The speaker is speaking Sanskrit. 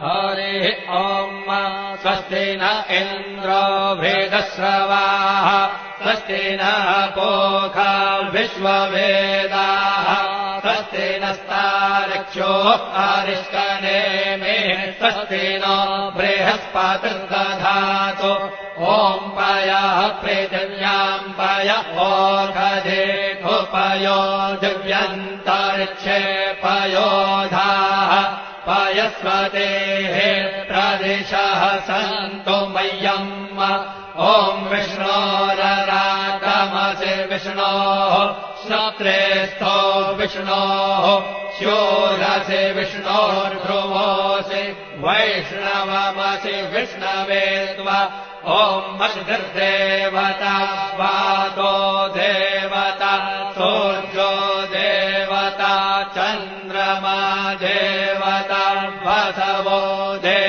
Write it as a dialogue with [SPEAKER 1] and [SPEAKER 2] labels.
[SPEAKER 1] हरिः ॐ स्वस्ति न इन्द्रो वृद्धश्रवाः स्वस्ति नः पूषा विश्ववेदाः स्वस्ति नस्तार्क्ष्यो अरिष्टनेमिः स्वस्ति नो बृहस्पतिर्दधातु ॐ पयः पृथिव्याम् पय ओषधेऽपयो दिव्यन्तरिक्षे पयोधाः पयस्वतेः प्रदिशः सन्तु मह्यम् ॐ विष्णोररागमसि विष्णोः श्रोत्रेस्थो विष्णोः शूरसि विष्णोर्ध्रुवोऽसि वैष्णवमसि विष्णवे त्वा ॐ अग्निर्देवता वातो देवता सूर्यो देवता चन्द्रमा देवता वसवो देवता